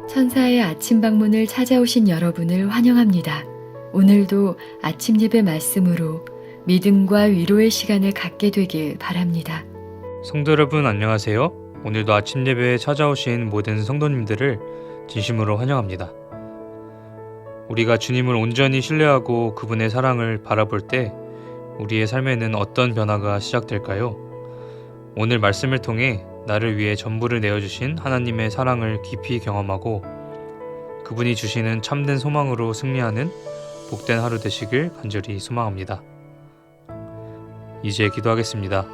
천사의 아침 방문을 찾아오신 여러분을 환영합니다. 오늘도 아침 예배 말씀으로 믿음과 위로의 시간을 갖게 되길 바랍니다. 성도 여러분 안녕하세요. 오늘도 아침 예배에 찾아오신 모든 성도님들을 진심으로 환영합니다. 우리가 주님을 온전히 신뢰하고 그분의 사랑을 바라볼 때 우리의 삶에는 어떤 변화가 시작될까요? 오늘 말씀을 통해 나를 위해 전부를 내어주신 하나님의 사랑을 깊이 경험하고 그분이 주시는 참된 소망으로 승리하는 복된 하루 되시길 간절히 소망합니다. 이제 기도하겠습니다.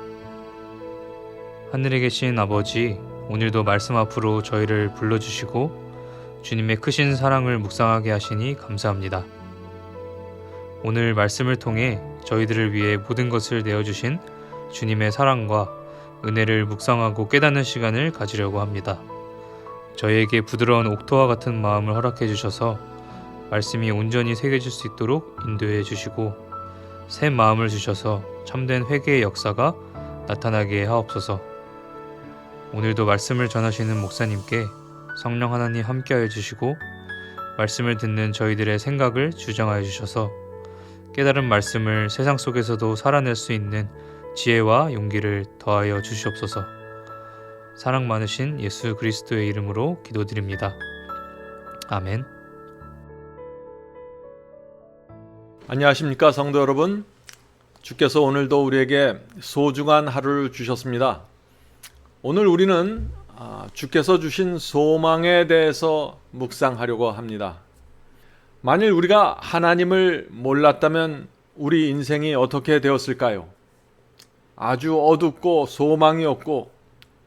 하늘에 계신 아버지, 오늘도 말씀 앞으로 저희를 불러주시고 주님의 크신 사랑을 묵상하게 하시니 감사합니다. 오늘 말씀을 통해 저희들을 위해 모든 것을 내어주신 주님의 사랑과 은혜를 묵상하고 깨닫는 시간을 가지려고 합니다. 저희에게 부드러운 옥토와 같은 마음을 허락해 주셔서 말씀이 온전히 새겨질 수 있도록 인도해 주시고 새 마음을 주셔서 참된 회개의 역사가 나타나게 하옵소서. 오늘도 말씀을 전하시는 목사님께 성령 하나님 함께하여 주시고 말씀을 듣는 저희들의 생각을 주장하여 주셔서 깨달은 말씀을 세상 속에서도 살아낼 수 있는 지혜와 용기를 더하여 주시옵소서. 사랑 많으신 예수 그리스도의 이름으로 기도드립니다. 아멘. 안녕하십니까 성도 여러분. 주께서 오늘도 우리에게 소중한 하루를 주셨습니다. 오늘 우리는 주께서 주신 소망에 대해서 묵상하려고 합니다. 만일 우리가 하나님을 몰랐다면 우리 인생이 어떻게 되었을까요? 아주 어둡고 소망이 없고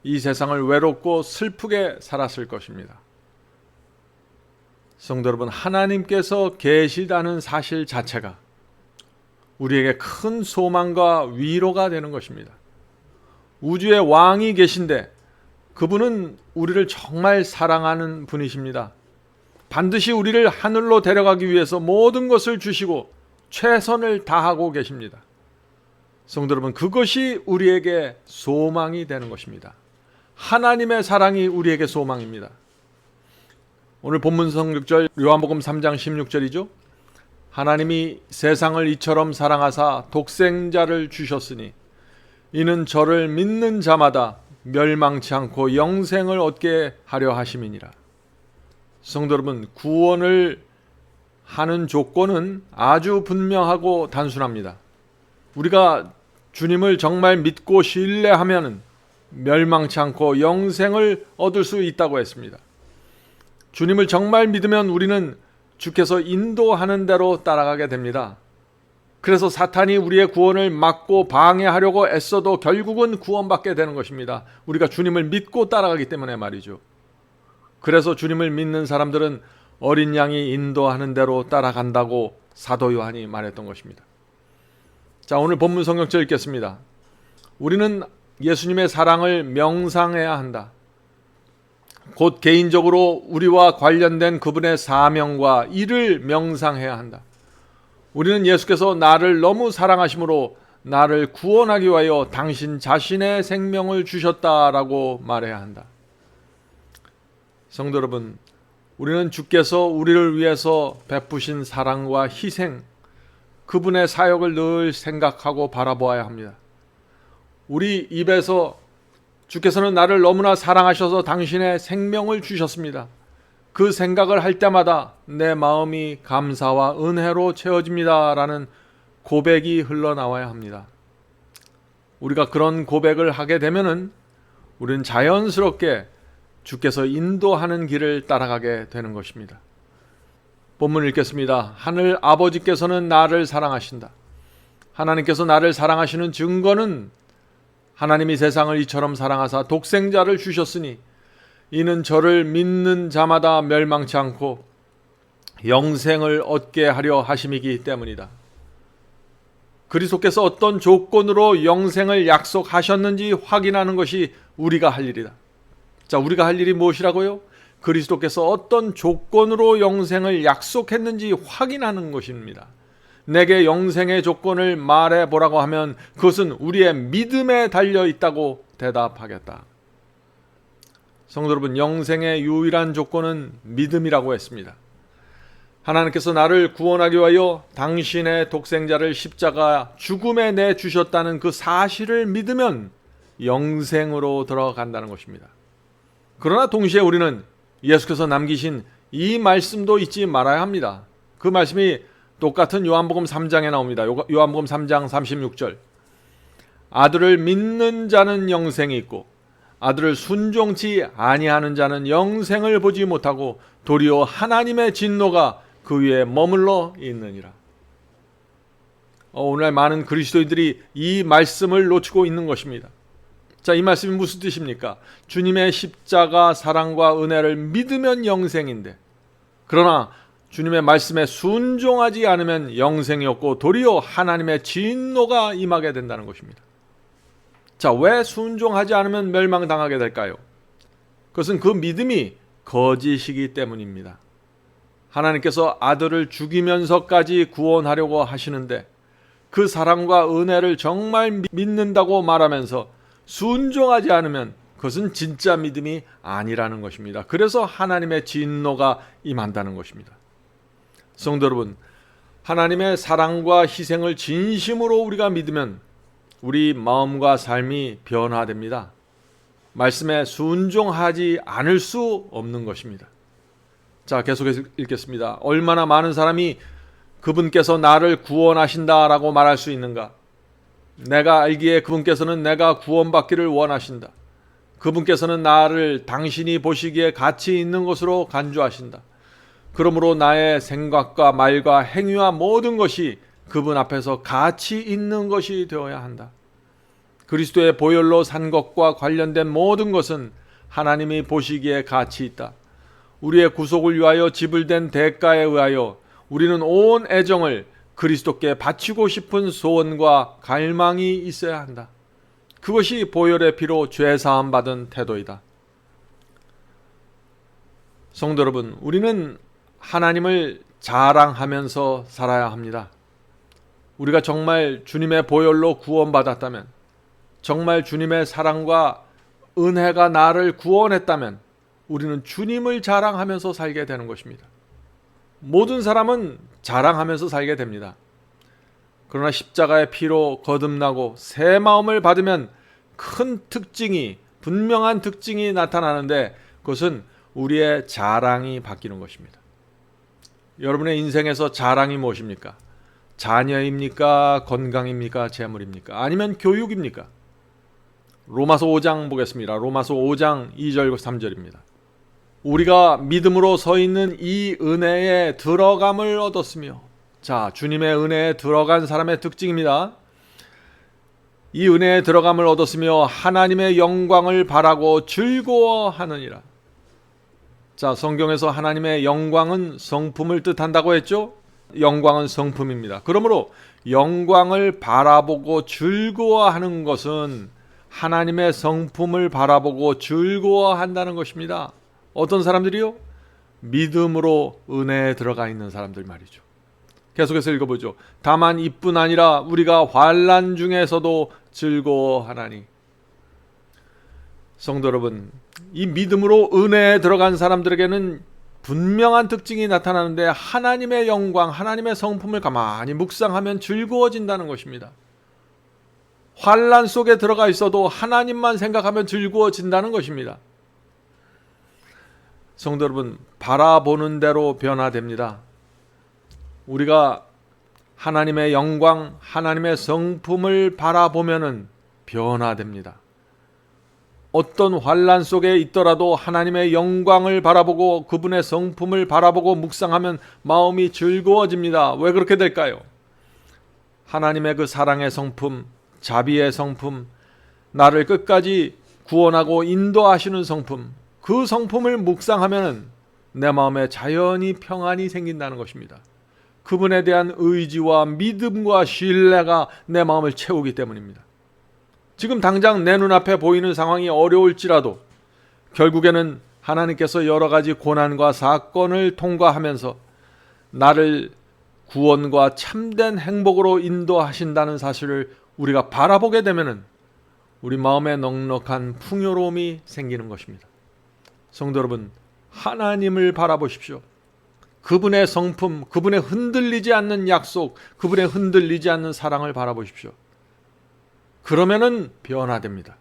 이 세상을 외롭고 슬프게 살았을 것입니다. 성도 여러분, 하나님께서 계시다는 사실 자체가 우리에게 큰 소망과 위로가 되는 것입니다. 우주의 왕이 계신데 그분은 우리를 정말 사랑하는 분이십니다. 반드시 우리를 하늘로 데려가기 위해서 모든 것을 주시고 최선을 다하고 계십니다. 성도 여러분, 그것이 우리에게 소망이 되는 것입니다. 하나님의 사랑이 우리에게 소망입니다. 오늘 본문 성격절 요한복음 3장 16절이죠. 하나님이 세상을 이처럼 사랑하사 독생자를 주셨으니 이는 저를 믿는 자마다 멸망치 않고 영생을 얻게 하려 하심이니라. 성도 여러분, 구원을 하는 조건은 아주 분명하고 단순합니다. 우리가 주님을 정말 믿고 신뢰하면 멸망치 않고 영생을 얻을 수 있다고 했습니다. 주님을 정말 믿으면 우리는 주께서 인도하는 대로 따라가게 됩니다. 그래서 사탄이 우리의 구원을 막고 방해하려고 애써도 결국은 구원받게 되는 것입니다. 우리가 주님을 믿고 따라가기 때문에 말이죠. 그래서 주님을 믿는 사람들은 어린 양이 인도하는 대로 따라간다고 사도 요한이 말했던 것입니다. 자, 오늘 본문 성경절 읽겠습니다. 우리는 예수님의 사랑을 명상해야 한다. 곧 개인적으로 우리와 관련된 그분의 사명과 일을 명상해야 한다. 우리는 예수께서 나를 너무 사랑하심으로 나를 구원하기 위하여 당신 자신의 생명을 주셨다라고 말해야 한다. 성도 여러분, 우리는 주께서 우리를 위해서 베푸신 사랑과 희생, 그분의 사역을 늘 생각하고 바라보아야 합니다. 우리 입에서 주께서는 나를 너무나 사랑하셔서 당신의 생명을 주셨습니다. 그 생각을 할 때마다 내 마음이 감사와 은혜로 채워집니다 라는 고백이 흘러나와야 합니다. 우리가 그런 고백을 하게 되면은 우리는 자연스럽게 주께서 인도하는 길을 따라가게 되는 것입니다. 본문 읽겠습니다. 하늘 아버지께서는 나를 사랑하신다. 하나님께서 나를 사랑하시는 증거는 하나님이 세상을 이처럼 사랑하사 독생자를 주셨으니 이는 저를 믿는 자마다 멸망치 않고 영생을 얻게 하려 하심이기 때문이다. 그리스도께서 어떤 조건으로 영생을 약속하셨는지 확인하는 것이 우리가 할 일이다. 자, 우리가 할 일이 무엇이라고요? 그리스도께서 어떤 조건으로 영생을 약속했는지 확인하는 것입니다. 내게 영생의 조건을 말해보라고 하면 그것은 우리의 믿음에 달려 있다고 대답하겠다. 성도 여러분, 영생의 유일한 조건은 믿음이라고 했습니다. 하나님께서 나를 구원하기 위하여 당신의 독생자를 십자가 죽음에 내주셨다는 그 사실을 믿으면 영생으로 들어간다는 것입니다. 그러나 동시에 우리는 예수께서 남기신 이 말씀도 잊지 말아야 합니다. 그 말씀이 똑같은 요한복음 3장에 나옵니다. 요한복음 3장 36절. 아들을 믿는 자는 영생이 있고 아들을 순종치 아니하는 자는 영생을 보지 못하고 도리어 하나님의 진노가 그 위에 머물러 있느니라. 오늘날 많은 그리스도인들이 이 말씀을 놓치고 있는 것입니다. 자, 이 말씀이 무슨 뜻입니까? 주님의 십자가 사랑과 은혜를 믿으면 영생인데, 그러나 주님의 말씀에 순종하지 않으면 영생이 없고 도리어 하나님의 진노가 임하게 된다는 것입니다. 자, 왜 순종하지 않으면 멸망당하게 될까요? 그것은 그 믿음이 거짓이기 때문입니다. 하나님께서 아들을 죽이면서까지 구원하려고 하시는데 그 사랑과 은혜를 정말 믿는다고 말하면서 순종하지 않으면 그것은 진짜 믿음이 아니라는 것입니다. 그래서 하나님의 진노가 임한다는 것입니다. 성도 여러분, 하나님의 사랑과 희생을 진심으로 우리가 믿으면 우리 마음과 삶이 변화됩니다. 말씀에 순종하지 않을 수 없는 것입니다. 자, 계속해서 읽겠습니다. 얼마나 많은 사람이 그분께서 나를 구원하신다라고 말할 수 있는가? 내가 알기에 그분께서는 내가 구원받기를 원하신다. 그분께서는 나를 당신이 보시기에 가치 있는 것으로 간주하신다. 그러므로 나의 생각과 말과 행위와 모든 것이 그분 앞에서 가치 있는 것이 되어야 한다. 그리스도의 보혈로 산 것과 관련된 모든 것은 하나님이 보시기에 가치 있다. 우리의 구속을 위하여 지불된 대가에 의하여 우리는 온 애정을 그리스도께 바치고 싶은 소원과 갈망이 있어야 한다. 그것이 보혈의 피로 죄사함 받은 태도이다. 성도 여러분, 우리는 하나님을 자랑하면서 살아야 합니다. 우리가 정말 주님의 보혈로 구원받았다면, 정말 주님의 사랑과 은혜가 나를 구원했다면 우리는 주님을 자랑하면서 살게 되는 것입니다. 모든 사람은 자랑하면서 살게 됩니다. 그러나 십자가의 피로 거듭나고 새 마음을 받으면 큰 특징이, 분명한 특징이 나타나는데 그것은 우리의 자랑이 바뀌는 것입니다. 여러분의 인생에서 자랑이 무엇입니까? 자녀입니까? 건강입니까? 재물입니까? 아니면 교육입니까? 로마서 5장 보겠습니다. 로마서 5장 2절 3절입니다. 우리가 믿음으로 서 있는 이 은혜에 들어감을 얻었으며, 자, 주님의 은혜에 들어간 사람의 특징입니다. 이 은혜에 들어감을 얻었으며 하나님의 영광을 바라고 즐거워하느니라. 자, 성경에서 하나님의 영광은 성품을 뜻한다고 했죠? 영광은 성품입니다. 그러므로 영광을 바라보고 즐거워하는 것은 하나님의 성품을 바라보고 즐거워한다는 것입니다. 어떤 사람들이요? 믿음으로 은혜에 들어가 있는 사람들 말이죠. 계속해서 읽어보죠. 다만 이뿐 아니라 우리가 환난 중에서도 즐거워하나니. 성도 여러분, 이 믿음으로 은혜에 들어간 사람들에게는 분명한 특징이 나타나는데 하나님의 영광, 하나님의 성품을 가만히 묵상하면 즐거워진다는 것입니다. 환난 속에 들어가 있어도 하나님만 생각하면 즐거워진다는 것입니다. 성도 여러분, 바라보는 대로 변화됩니다. 우리가 하나님의 영광, 하나님의 성품을 바라보면은 변화됩니다. 어떤 환난 속에 있더라도 하나님의 영광을 바라보고 그분의 성품을 바라보고 묵상하면 마음이 즐거워집니다. 왜 그렇게 될까요? 하나님의 그 사랑의 성품, 자비의 성품, 나를 끝까지 구원하고 인도하시는 성품, 그 성품을 묵상하면 내 마음에 자연히 평안이 생긴다는 것입니다. 그분에 대한 의지와 믿음과 신뢰가 내 마음을 채우기 때문입니다. 지금 당장 내 눈앞에 보이는 상황이 어려울지라도 결국에는 하나님께서 여러 가지 고난과 사건을 통과하면서 나를 구원과 참된 행복으로 인도하신다는 사실을 우리가 바라보게 되면은 우리 마음에 넉넉한 풍요로움이 생기는 것입니다. 성도 여러분, 하나님을 바라보십시오. 그분의 성품, 그분의 흔들리지 않는 약속, 그분의 흔들리지 않는 사랑을 바라보십시오. 그러면은 변화됩니다.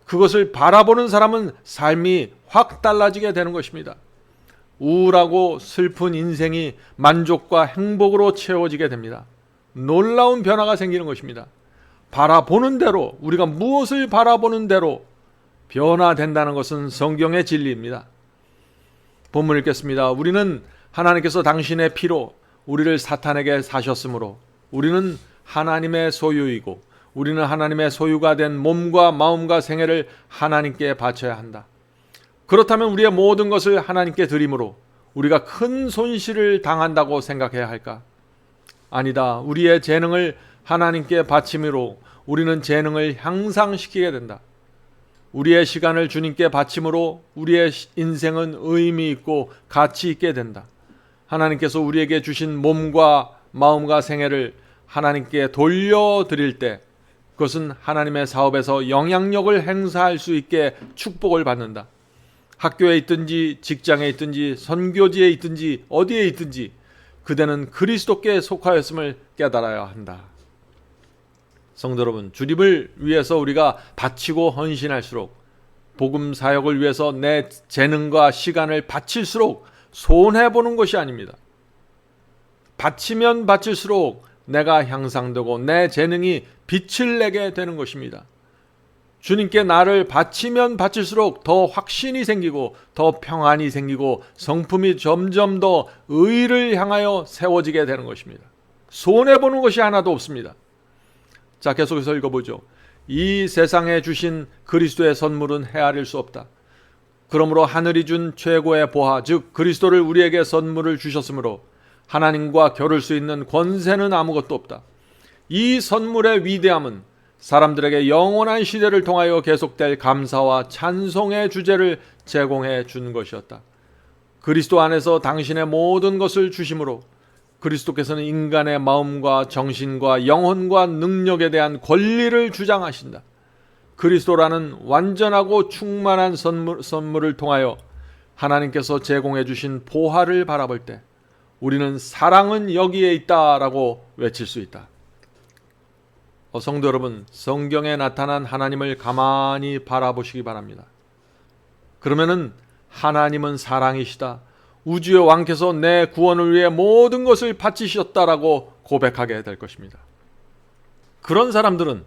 그것을 바라보는 사람은 삶이 확 달라지게 되는 것입니다. 우울하고 슬픈 인생이 만족과 행복으로 채워지게 됩니다. 놀라운 변화가 생기는 것입니다. 바라보는 대로, 우리가 무엇을 바라보는 대로 변화된다는 것은 성경의 진리입니다. 본문을 읽겠습니다. 우리는 하나님께서 당신의 피로 우리를 사탄에게 사셨으므로 우리는 하나님의 소유이고 우리는 하나님의 소유가 된 몸과 마음과 생애를 하나님께 바쳐야 한다. 그렇다면 우리의 모든 것을 하나님께 드림으로 우리가 큰 손실을 당한다고 생각해야 할까? 아니다. 우리의 재능을 하나님께 바침으로 우리는 재능을 향상시키게 된다. 우리의 시간을 주님께 바침으로 우리의 인생은 의미 있고 가치 있게 된다. 하나님께서 우리에게 주신 몸과 마음과 생애를 하나님께 돌려드릴 때 그것은 하나님의 사업에서 영향력을 행사할 수 있게 축복을 받는다. 학교에 있든지 직장에 있든지 선교지에 있든지 어디에 있든지 그대는 그리스도께 속하였음을 깨달아야 한다. 성도 여러분, 주님을 위해서 우리가 바치고 헌신할수록, 복음 사역을 위해서 내 재능과 시간을 바칠수록 손해보는 것이 아닙니다. 바치면 바칠수록 내가 향상되고 내 재능이 빛을 내게 되는 것입니다. 주님께 나를 바치면 바칠수록 더 확신이 생기고 더 평안이 생기고 성품이 점점 더 의를 향하여 세워지게 되는 것입니다. 손해보는 것이 하나도 없습니다. 자, 계속해서 읽어보죠. 이 세상에 주신 그리스도의 선물은 헤아릴 수 없다. 그러므로 하늘이 준 최고의 보화, 즉 그리스도를 우리에게 선물을 주셨으므로 하나님과 겨룰 수 있는 권세는 아무것도 없다. 이 선물의 위대함은 사람들에게 영원한 시대를 통하여 계속될 감사와 찬송의 주제를 제공해 준 것이었다. 그리스도 안에서 당신의 모든 것을 주심으로 그리스도께서는 인간의 마음과 정신과 영혼과 능력에 대한 권리를 주장하신다. 그리스도라는 완전하고 충만한 선물을 통하여 하나님께서 제공해 주신 보화를 바라볼 때 우리는 사랑은 여기에 있다라고 외칠 수 있다. 성도 여러분, 성경에 나타난 하나님을 가만히 바라보시기 바랍니다. 그러면은 하나님은 사랑이시다. 우주의 왕께서 내 구원을 위해 모든 것을 바치셨다라고 고백하게 될 것입니다. 그런 사람들은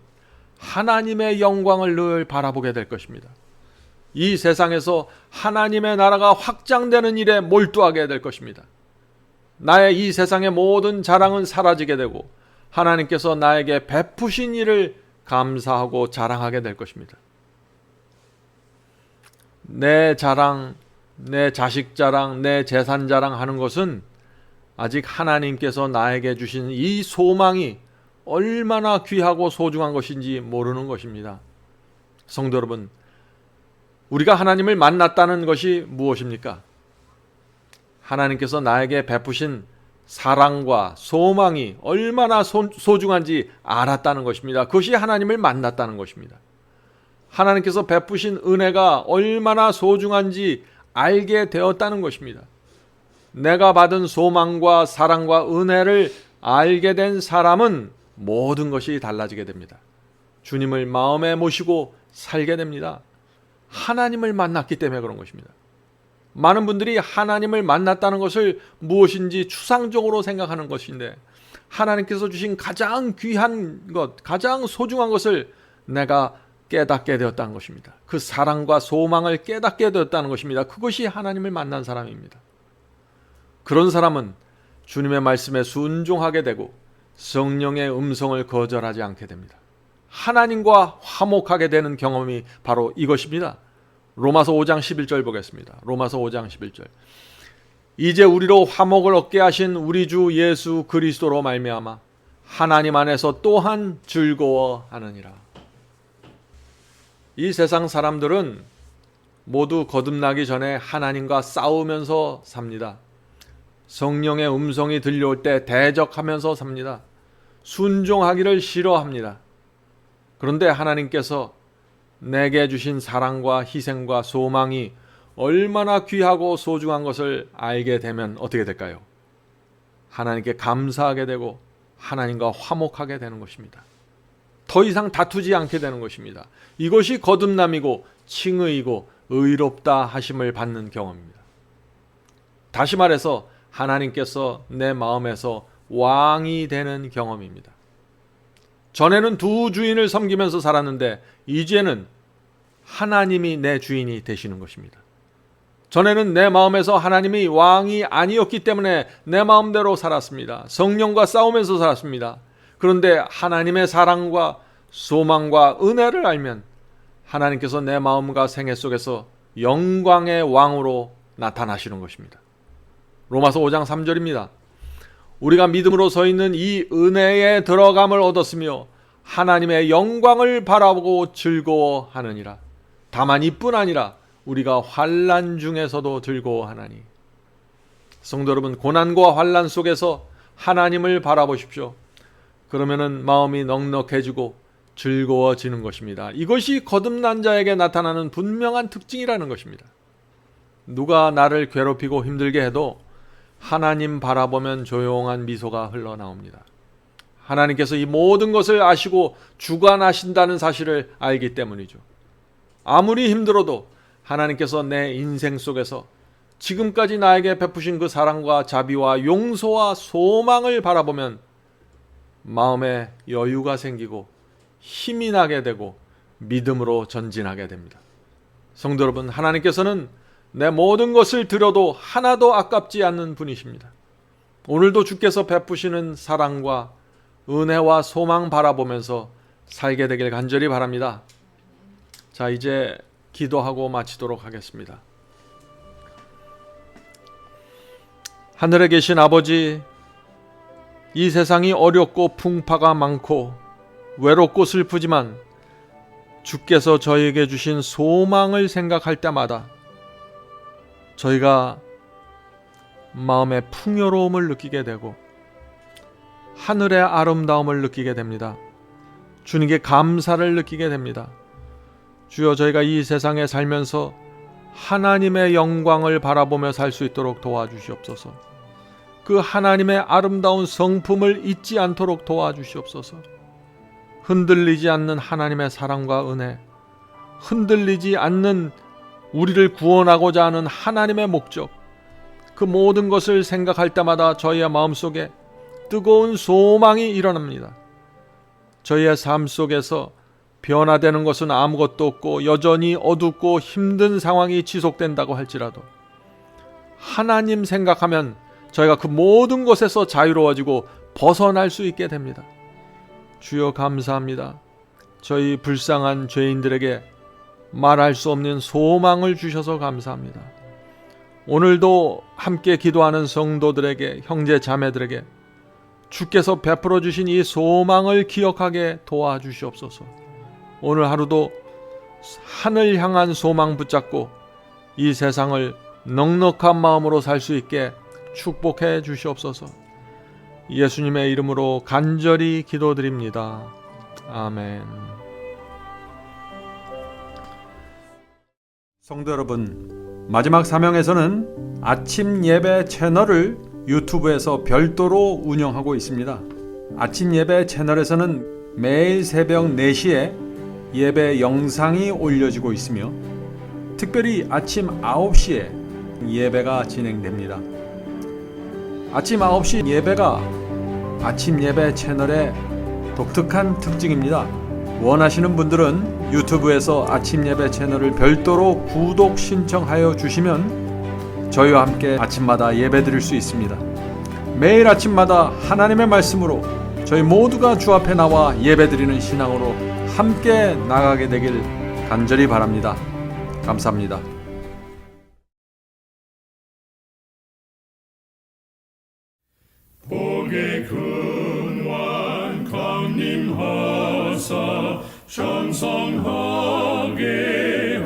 하나님의 영광을 늘 바라보게 될 것입니다. 이 세상에서 하나님의 나라가 확장되는 일에 몰두하게 될 것입니다. 나의 이 세상의 모든 자랑은 사라지게 되고 하나님께서 나에게 베푸신 일을 감사하고 자랑하게 될 것입니다. 내 자랑, 내 자식 자랑, 내 재산 자랑하는 것은 아직 하나님께서 나에게 주신 이 소망이 얼마나 귀하고 소중한 것인지 모르는 것입니다. 성도 여러분, 우리가 하나님을 만났다는 것이 무엇입니까? 하나님께서 나에게 베푸신 사랑과 소망이 얼마나 소중한지 알았다는 것입니다. 그것이 하나님을 만났다는 것입니다. 하나님께서 베푸신 은혜가 얼마나 소중한지 알게 되었다는 것입니다. 내가 받은 소망과 사랑과 은혜를 알게 된 사람은 모든 것이 달라지게 됩니다. 주님을 마음에 모시고 살게 됩니다. 하나님을 만났기 때문에 그런 것입니다. 많은 분들이 하나님을 만났다는 것을 무엇인지 추상적으로 생각하는 것인데 하나님께서 주신 가장 귀한 것, 가장 소중한 것을 내가 깨닫게 되었다는 것입니다. 그 사랑과 소망을 깨닫게 되었다는 것입니다. 그것이 하나님을 만난 사람입니다. 그런 사람은 주님의 말씀에 순종하게 되고 성령의 음성을 거절하지 않게 됩니다. 하나님과 화목하게 되는 경험이 바로 이것입니다. 로마서 5장 11절 보겠습니다. 로마서 5장 11절. 이제 우리로 화목을 얻게 하신 우리 주 예수 그리스도로 말미암아 하나님 안에서 또한 즐거워하느니라. 이 세상 사람들은 모두 거듭나기 전에 하나님과 싸우면서 삽니다. 성령의 음성이 들려올 때 대적하면서 삽니다. 순종하기를 싫어합니다. 그런데 하나님께서 내게 주신 사랑과 희생과 소망이 얼마나 귀하고 소중한 것을 알게 되면 어떻게 될까요? 하나님께 감사하게 되고 하나님과 화목하게 되는 것입니다. 더 이상 다투지 않게 되는 것입니다. 이것이 거듭남이고 칭의이고 의롭다 하심을 받는 경험입니다. 다시 말해서 하나님께서 내 마음에서 왕이 되는 경험입니다. 전에는 두 주인을 섬기면서 살았는데 이제는 하나님이 내 주인이 되시는 것입니다. 전에는 내 마음에서 하나님이 왕이 아니었기 때문에 내 마음대로 살았습니다. 성령과 싸우면서 살았습니다. 그런데 하나님의 사랑과 소망과 은혜를 알면 하나님께서 내 마음과 생애 속에서 영광의 왕으로 나타나시는 것입니다. 로마서 5장 3절입니다. 우리가 믿음으로 서 있는 이 은혜에 들어감을 얻었으며 하나님의 영광을 바라보고 즐거워하느니라. 다만 이뿐 아니라 우리가 환난 중에서도 즐거워하나니. 성도 여러분, 고난과 환난 속에서 하나님을 바라보십시오. 그러면은 마음이 넉넉해지고 즐거워지는 것입니다. 이것이 거듭난 자에게 나타나는 분명한 특징이라는 것입니다. 누가 나를 괴롭히고 힘들게 해도 하나님 바라보면 조용한 미소가 흘러나옵니다. 하나님께서 이 모든 것을 아시고 주관하신다는 사실을 알기 때문이죠. 아무리 힘들어도 하나님께서 내 인생 속에서 지금까지 나에게 베푸신 그 사랑과 자비와 용서와 소망을 바라보면 마음에 여유가 생기고 힘이 나게 되고 믿음으로 전진하게 됩니다. 성도 여러분, 하나님께서는 내 모든 것을 드려도 하나도 아깝지 않는 분이십니다. 오늘도 주께서 베푸시는 사랑과 은혜와 소망 바라보면서 살게 되길 간절히 바랍니다. 자, 이제 기도하고 마치도록 하겠습니다. 하늘에 계신 아버지, 이 세상이 어렵고 풍파가 많고 외롭고 슬프지만 주께서 저희에게 주신 소망을 생각할 때마다 저희가 마음의 풍요로움을 느끼게 되고 하늘의 아름다움을 느끼게 됩니다. 주님께 감사를 느끼게 됩니다. 주여, 저희가 이 세상에 살면서 하나님의 영광을 바라보며 살 수 있도록 도와주시옵소서. 그 하나님의 아름다운 성품을 잊지 않도록 도와주시옵소서. 흔들리지 않는 하나님의 사랑과 은혜, 흔들리지 않는 우리를 구원하고자 하는 하나님의 목적, 그 모든 것을 생각할 때마다 저희의 마음속에 뜨거운 소망이 일어납니다. 저희의 삶 속에서 변화되는 것은 아무것도 없고 여전히 어둡고 힘든 상황이 지속된다고 할지라도 하나님 생각하면 저희가 그 모든 것에서 자유로워지고 벗어날 수 있게 됩니다. 주여, 감사합니다. 저희 불쌍한 죄인들에게 말할 수 없는 소망을 주셔서 감사합니다. 오늘도 함께 기도하는 성도들에게, 형제 자매들에게 주께서 베풀어 주신 이 소망을 기억하게 도와주시옵소서. 오늘 하루도 하늘 향한 소망 붙잡고 이 세상을 넉넉한 마음으로 살 수 있게 축복해 주시옵소서. 예수님의 이름으로 간절히 기도드립니다. 아멘. 성도 여러분, 마지막 사명에서는 아침 예배 채널을 유튜브에서 별도로 운영하고 있습니다. 아침 예배 채널에서는 매일 새벽 4시에 예배 영상이 올려지고 있으며 특별히 아침 9시에 예배가 진행됩니다. 아침 9시 예배가 아침 예배 채널의 독특한 특징입니다. 원하시는 분들은 유튜브에서 아침 예배 채널을 별도로 구독 신청하여 주시면 저희와 함께 아침마다 예배 드릴 수 있습니다. 매일 아침마다 하나님의 말씀으로 저희 모두가 주 앞에 나와 예배 드리는 신앙으로 함께 나가게 되길 간절히 바랍니다. 감사합니다. 복의 근원 강림하사 찬송하게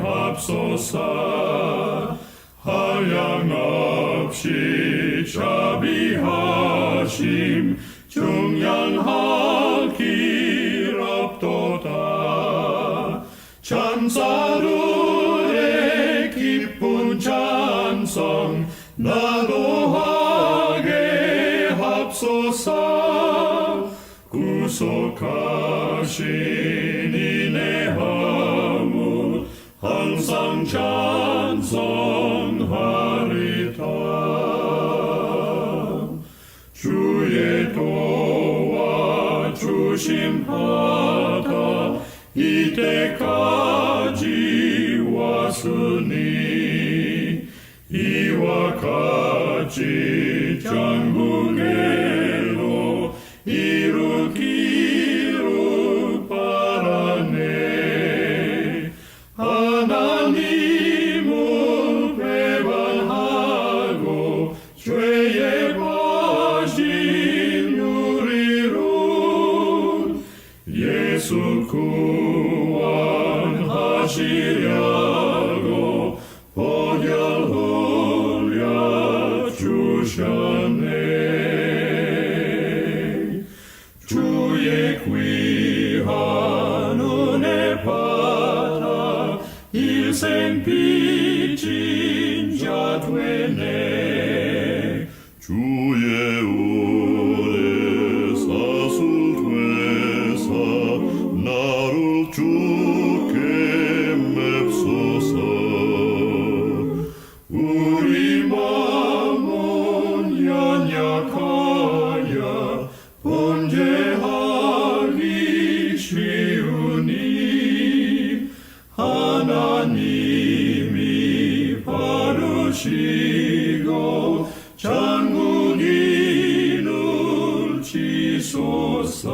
합소서. 한량없이 자비하심 중량할 길 없도다. 참사루의 기쁜 합성 나도하게 합소서 구속하신 이내 하무 항상 찬송하리다 주의 도와 주심하다 이때까지 왔으니 이와 같이 전국에로 이루기를 바라네 하나님을 배반하고 죄에 빠진 우리로 예수 구원하시려고 보혈 흘려 주셨네 주의 귀한 은혜 받아 일생 빚진 자 되네 주의 은혜 사슬되사 나를 주께 맵소서 우리 마음은 연약하여 범죄하기 쉬우니 하나님이 바르시고 장군인을 지소서